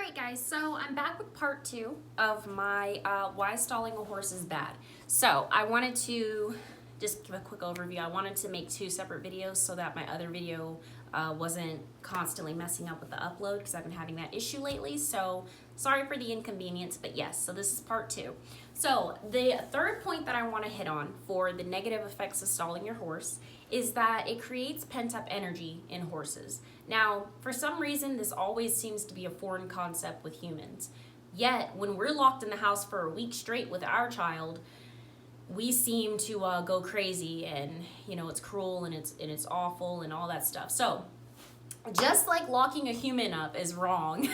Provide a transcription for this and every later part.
Alright guys, so I'm back with part 2 of my why stalling a horse is bad. So I wanted to just give a quick overview. I wanted to make 2 separate videos so that my other video wasn't constantly messing up with the upload because I've been having that issue lately. So sorry for the inconvenience, but yes, so this is part 2. So the third point that I want to hit on for the negative effects of stalling your horse is that it creates pent-up energy in horses. Now, for some reason, this always seems to be a foreign concept with humans. Yet, when we're locked in the house for a week straight with our child, we seem to go crazy, and it's cruel and it's awful and all that stuff. So, just like locking a human up is wrong,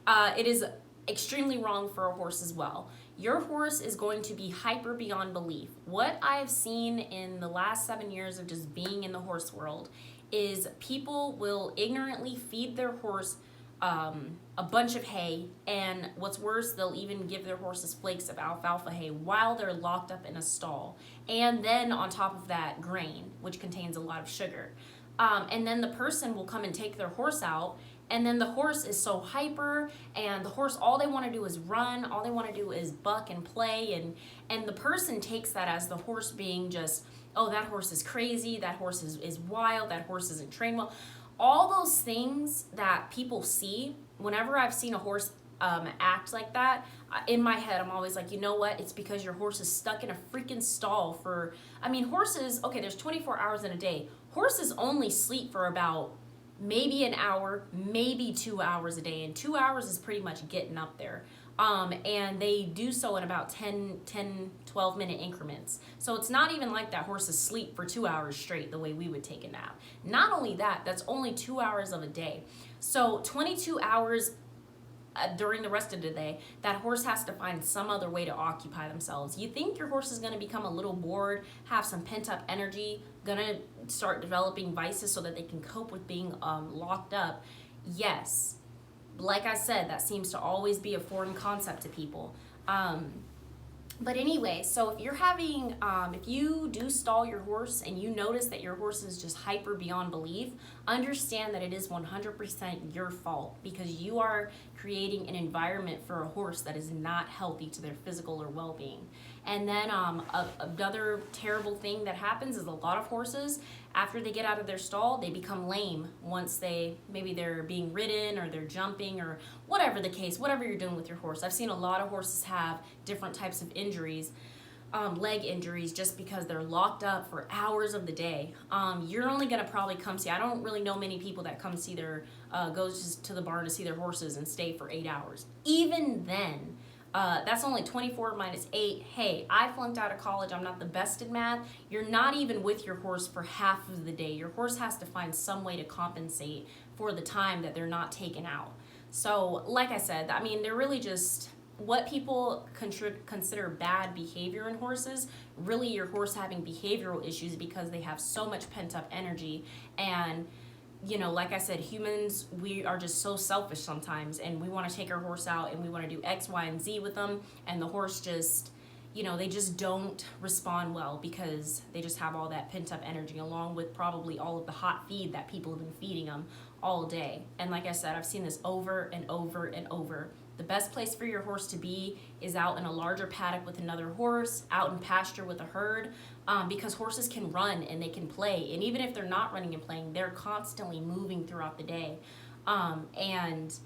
it is extremely wrong for a horse as well. Your horse is going to be hyper beyond belief. What I've seen in the last 7 years of just being in the horse world is people will ignorantly feed their horse a bunch of hay, and what's worse, they'll even give their horses flakes of alfalfa hay while they're locked up in a stall. And then on top of that, grain, which contains a lot of sugar. And then the person will come and take their horse out, and then the horse is so hyper, and the horse, all they want to do is run, all they want to do is buck and play, and the person takes that as the horse being just, oh, that horse is crazy, that horse is wild, that horse isn't trained well. All those things that people see, whenever I've seen a horse act like that, in my head I'm always like, you know what, it's because your horse is stuck in a freaking stall for, horses, okay, there's 24 hours in a day. Horses only sleep for about maybe an hour, maybe 2 hours a day, and 2 hours is pretty much getting up there. And they do so in about 12 minute increments. So it's not even like that horses sleep for 2 hours straight the way we would take a nap. Not only that, that's only 2 hours of a day. So 22 hours during the rest of the day, that horse has to find some other way to occupy themselves. You think your horse is going to become a little bored, have some pent-up energy, going to start developing vices so that they can cope with being locked up? Yes. Like I said, that seems to always be a foreign concept to people. But anyway, so if you're having, if you do stall your horse and you notice that your horse is just hyper beyond belief, understand that it is 100% your fault, because you are creating an environment for a horse that is not healthy to their physical or well-being. And then another terrible thing that happens is a lot of horses, after they get out of their stall, they become lame once maybe they're being ridden or they're jumping or whatever the case, whatever you're doing with your horse. I've seen a lot of horses have different types of injuries, leg injuries, just because they're locked up for hours of the day. You're only gonna probably come see, I don't really know many people that come see goes to the barn to see their horses and stay for 8 hours. Even then, that's only 24 minus 8. Hey, I flunked out of college. I'm not the best at math. You're not even with your horse for half of the day. Your horse has to find some way to compensate for the time that they're not taken out. So, like I said, they're really just what people consider bad behavior in horses. Really, your horse having behavioral issues because they have so much pent-up energy. And like I said, humans, we are just so selfish sometimes, and we want to take our horse out and we want to do X, Y, and Z with them, and the horse just, they just don't respond well because they just have all that pent-up energy, along with probably all of the hot feed that people have been feeding them all day. And like I said, I've seen this over and over and over. The best place for your horse to be is out in a larger paddock with another horse, out in pasture with a herd, because horses can run and they can play. And even if they're not running and playing, they're constantly moving throughout the day. And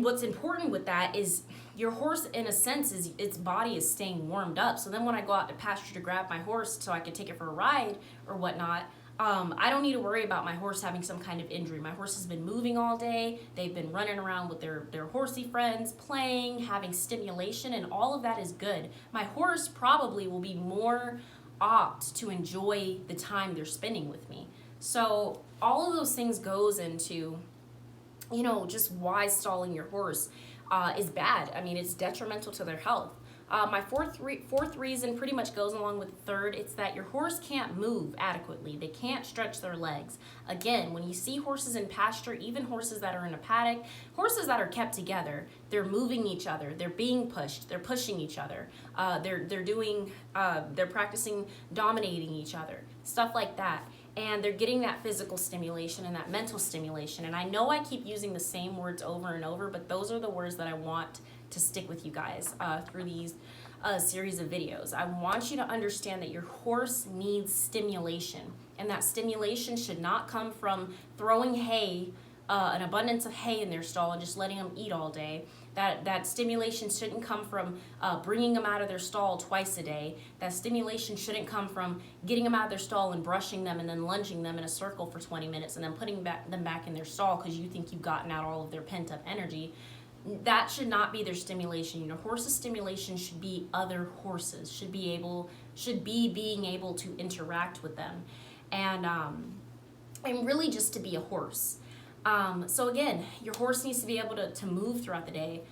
what's important with that is your horse, in a sense, is its body is staying warmed up. So then when I go out to pasture to grab my horse so I can take it for a ride or whatnot, I don't need to worry about my horse having some kind of injury. My horse has been moving all day. They've been running around with their horsey friends, playing, having stimulation, and all of that is good. My horse probably will be more apt to enjoy the time they're spending with me. So all of those things goes into, just why stalling your horse is bad. It's detrimental to their health. My fourth reason pretty much goes along with the third. It's that your horse can't move adequately. They can't stretch their legs. Again, when you see horses in pasture, even horses that are in a paddock, horses that are kept together, they're moving each other, they're being pushed, they're pushing each other, they're practicing dominating each other, stuff like that. and they're getting that physical stimulation and that mental stimulation. And I know I keep using the same words over and over, but those are the words that I want to stick with you guys through these series of videos. I want you to understand that your horse needs stimulation, and that stimulation should not come from throwing hay, an abundance of hay in their stall and just letting them eat all day. That stimulation shouldn't come from bringing them out of their stall twice a day. That stimulation shouldn't come from getting them out of their stall and brushing them and then lunging them in a circle for 20 minutes and then putting them back in their stall because you think you've gotten out all of their pent up energy. That should not be their stimulation. Your horse's stimulation should be other horses, should be being able to interact with them, and really just to be a horse. So again, your horse needs to be able to move throughout the day.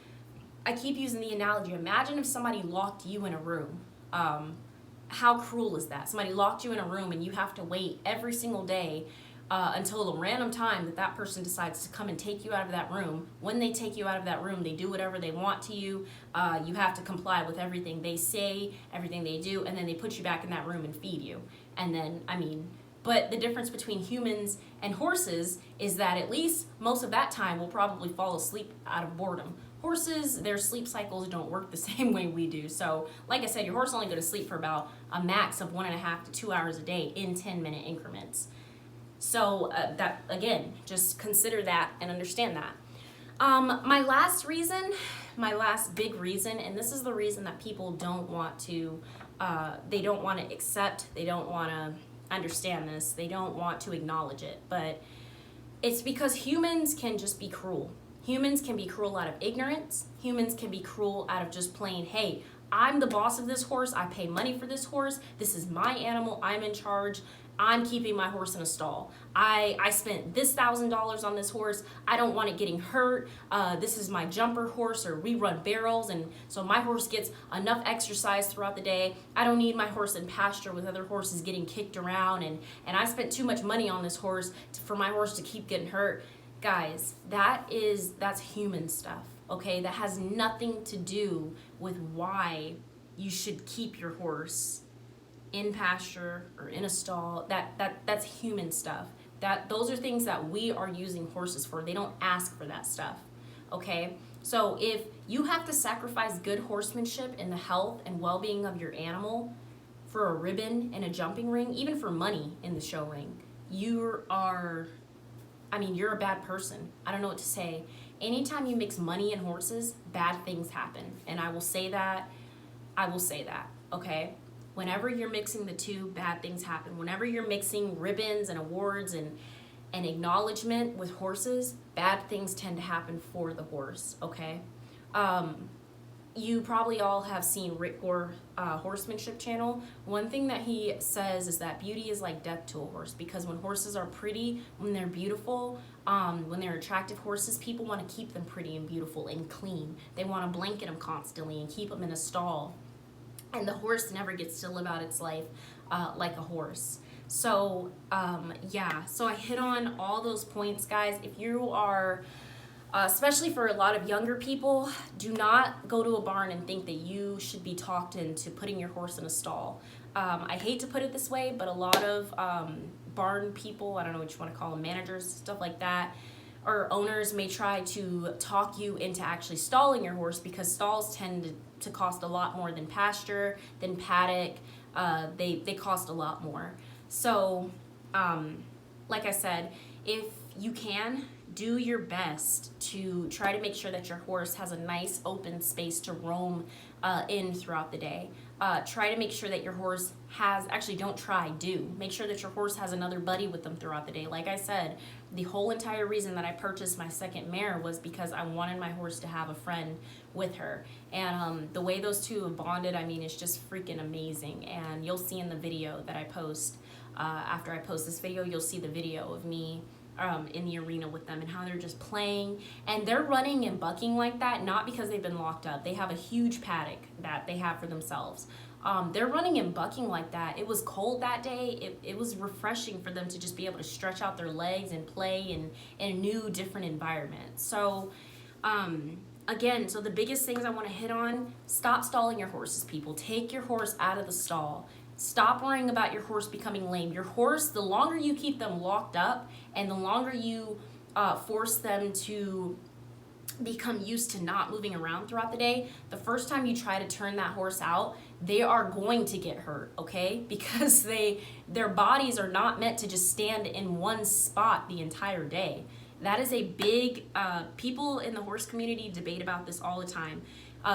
I keep using the analogy. Imagine if somebody locked you in a room. How cruel is that? Somebody locked you in a room and you have to wait every single day until the random time that person decides to come and take you out of that room. When they take you out of that room, they do whatever they want to you. You have to comply with everything they say, everything they do, and then they put you back in that room and feed you. And then, but the difference between humans and horses is that at least most of that time we'll probably fall asleep out of boredom. Horses, their sleep cycles don't work the same way we do. So, like I said, your horse only go to sleep for about a max of 1.5 to 2 hours a day in 10-minute increments. So that, again, just consider that and understand that. My last big reason, and this is the reason that people don't want to, they don't want to accept, they don't want to understand this, they don't want to acknowledge it, but it's because humans can just be cruel. Humans can be cruel out of ignorance. Humans can be cruel out of just plain, hey, I'm the boss of this horse, I pay money for this horse, this is my animal, I'm in charge, I'm keeping my horse in a stall. I spent this $1,000 on this horse. I don't want it getting hurt. This is my jumper horse, or we run barrels, and so my horse gets enough exercise throughout the day. I don't need my horse in pasture with other horses getting kicked around, and I spent too much money on this horse for my horse to keep getting hurt. Guys, that's human stuff, okay? That has nothing to do with why you should keep your horse in pasture or in a stall. That's human stuff. Those are things that we are using horses for. They don't ask for that stuff, okay? So if you have to sacrifice good horsemanship and the health and well-being of your animal for a ribbon and a jumping ring, even for money in the show ring, you're a bad person. I don't know what to say. Anytime you mix money and horses, bad things happen. And I will say that, okay? Whenever you're mixing the two, bad things happen. Whenever you're mixing ribbons and awards and acknowledgement with horses, bad things tend to happen for the horse, okay? You probably all have seen Rick Gore horsemanship channel. One thing that he says is that beauty is like death to a horse, because when horses are pretty, when they're beautiful, when they're attractive horses, people want to keep them pretty and beautiful and clean. They want to blanket them constantly and keep them in a stall. And the horse never gets to live out its life like a horse. So, so I hit on all those points, guys. If you are, especially for a lot of younger people, do not go to a barn and think that you should be talked into putting your horse in a stall. I hate to put it this way, but a lot of barn people, I don't know what you want to call them, managers, stuff like that, or owners may try to talk you into actually stalling your horse, because stalls tend to cost a lot more than pasture, than paddock. They cost a lot more. So, like I said, if you can, do your best to try to make sure that your horse has a nice open space to roam in throughout the day. Try to make sure that your horse has, make sure that your horse has another buddy with them throughout the day. Like I said, the whole entire reason that I purchased my second mare was because I wanted my horse to have a friend with her. And the way those two have bonded, it's just freaking amazing. And you'll see in the video that I post, after I post this video, you'll see the video of me in the arena with them and how they're just playing, and they're running and bucking like that, not because they've been locked up. They have a huge paddock that they have for themselves. They're running and bucking like that. It was cold that day. It was refreshing for them to just be able to stretch out their legs and play in a new, different environment. So, again, the biggest things I want to hit on: stop stalling your horses, people. Take your horse out of the stall. Stop worrying about your horse becoming lame. Your horse, the longer you keep them locked up and the longer you force them to become used to not moving around throughout the day, the first time you try to turn that horse out, they are going to get hurt, okay? Because their bodies are not meant to just stand in one spot the entire day. That is a big, people in the horse community debate about this all the time.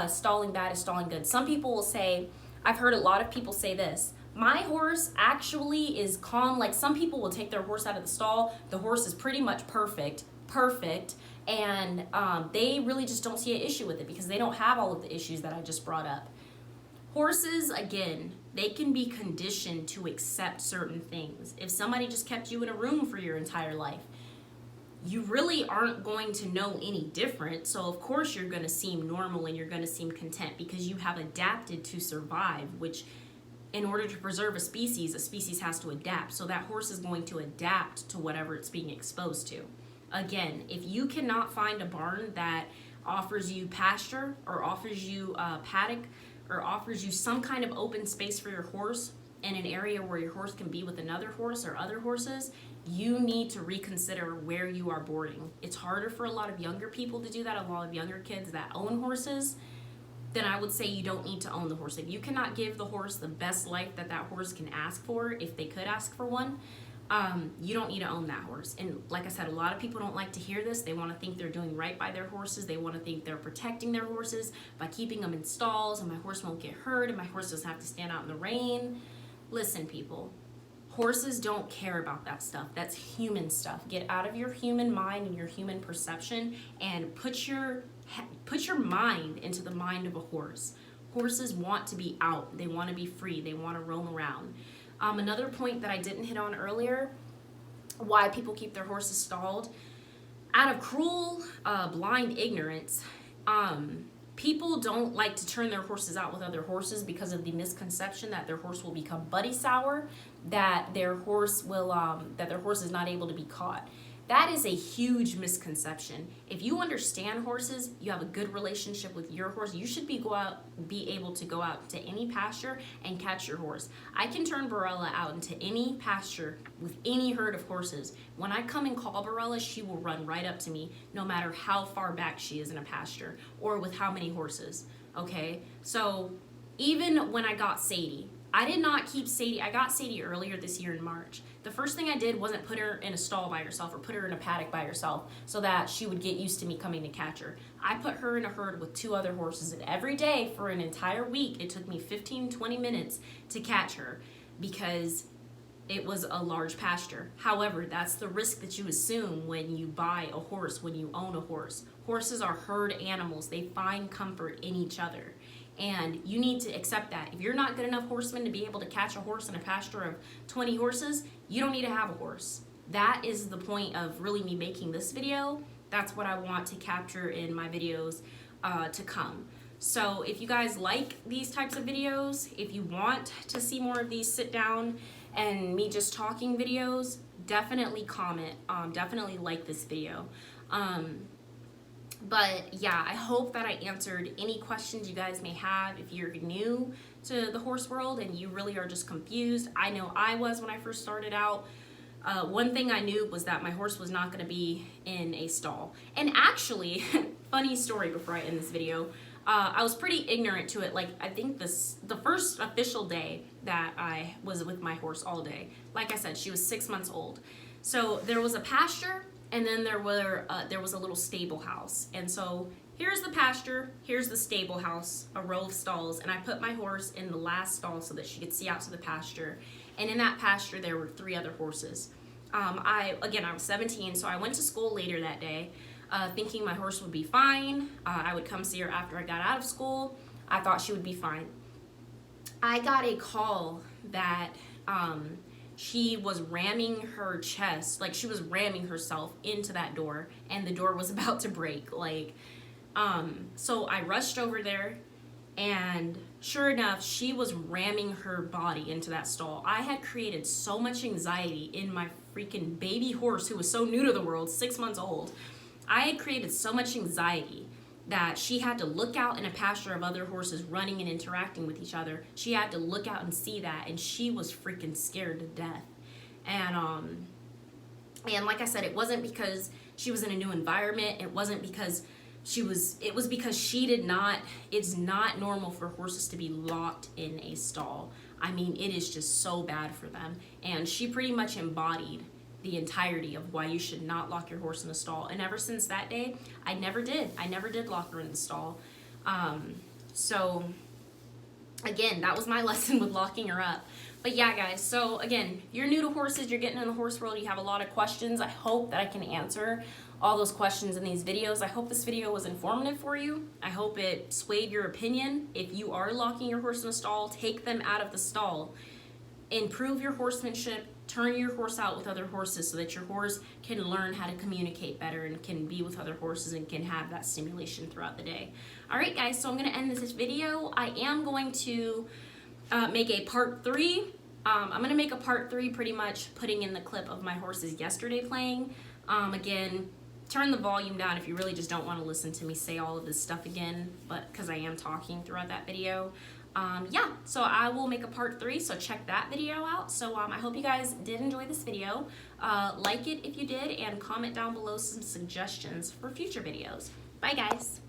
Stalling bad is stalling good. Some people will say, I've heard a lot of people say this, my horse actually is calm. Like, some people will take their horse out of the stall, the horse is pretty much perfect, and they really just don't see an issue with it because they don't have all of the issues that I just brought up. Horses, again, they can be conditioned to accept certain things. If somebody just kept you in a room for your entire life, you really aren't going to know any different. So of course you're going to seem normal and you're going to seem content because you have adapted to survive, which in order to preserve a species has to adapt. So that horse is going to adapt to whatever it's being exposed to. Again, if you cannot find a barn that offers you pasture or offers you a paddock or offers you some kind of open space for your horse in an area where your horse can be with another horse or other horses, you need to reconsider where you are boarding. It's harder for a lot of younger people to do that, a lot of younger kids that own horses. Then I would say you don't need to own the horse. If you cannot give the horse the best life that horse can ask for, if they could ask for one, you don't need to own that horse. And like I said, a lot of people don't like to hear this. They want to think they're doing right by their horses. They want to think they're protecting their horses by keeping them in stalls, and my horse won't get hurt, and my horse doesn't have to stand out in the rain. Listen, people, horses don't care about that stuff. That's human stuff. Get out of your human mind and your human perception and put your mind into the mind of a horse. Horses want to be out. They want to be free. They want to roam around. Another point that I didn't hit on earlier, why people keep their horses stalled, out of cruel, blind ignorance, people don't like to turn their horses out with other horses because of the misconception that their horse will become buddy sour, that their horse is not able to be caught. That is a huge misconception. If you understand horses, you have a good relationship with your horse, you should be able to go out to any pasture and catch your horse. I can turn Barella out into any pasture with any herd of horses. When I come and call Barella, she will run right up to me no matter how far back she is in a pasture or with how many horses, okay? So even when I got Sadie, I did not keep Sadie. I got Sadie earlier this year in March. The first thing I did wasn't put her in a stall by herself or put her in a paddock by herself so that she would get used to me coming to catch her. I put her in a herd with 2 other horses, and every day for an entire week, it took me 15-20 minutes to catch her because it was a large pasture. However, that's the risk that you assume when you buy a horse, when you own a horse. Horses are herd animals. They find comfort in each other. And you need to accept that. If you're not good enough horseman to be able to catch a horse in a pasture of 20 horses, you don't need to have a horse. That is the point of really me making this video. That's what I want to capture in my videos to come. So if you guys like these types of videos, if you want to see more of these sit down and me just talking videos, definitely comment, definitely like this video. But yeah, I hope that I answered any questions you guys may have. If you're new to the horse world and you really are just confused, I know I was when I first started out. One thing I knew was that my horse was not going to be in a stall. And actually, funny story before I end this video, I was pretty ignorant to it. Like, I think the first official day that I was with my horse all day, like I said, she was 6 months old. So there was a pasture, and then there was a little stable house. And so here's the pasture, here's the stable house, a row of stalls, and I put my horse in the last stall so that she could see out to the pasture. And in that pasture, there were 3 other horses. I was 17, so I went to school later that day, thinking my horse would be fine. I would come see her after I got out of school. I thought she would be fine. I got a call that she was ramming her chest, like she was ramming herself into that door, and the door was about to break. So I rushed over there, and sure enough, she was ramming her body into that stall. I had created so much anxiety in my freaking baby horse who was so new to the world, 6 months old. I had created so much anxiety that she had to look out in a pasture of other horses running and interacting with each other. She had to look out and see that, and she was freaking scared to death. And like I said, it wasn't because she was in a new environment. It wasn't because it was because it's not normal for horses to be locked in a stall. I mean, it is just so bad for them. And she pretty much embodied the entirety of why you should not lock your horse in a stall. And ever since that day, I never did lock her in the stall. So again, that was my lesson with locking her up. But yeah, guys, so again, you're new to horses, you're getting in the horse world, you have a lot of questions. I hope that I can answer all those questions in these videos. I hope this video was informative for you. I hope it swayed your opinion. If you are locking your horse in a stall, take them out of the stall. Improve your horsemanship, turn your horse out with other horses so that your horse can learn how to communicate better and can be with other horses and can have that stimulation throughout the day. All right, guys, so I'm going to end this video. I am going to make a part 3. I'm going to make a part 3 pretty much putting in the clip of my horses yesterday playing. Again, turn the volume down if you really just don't want to listen to me say all of this stuff again, but because I am talking throughout that video. Yeah, so I will make a part 3, so check that video out. So I hope you guys did enjoy this video. Like it if you did, and comment down below some suggestions for future videos. Bye, guys.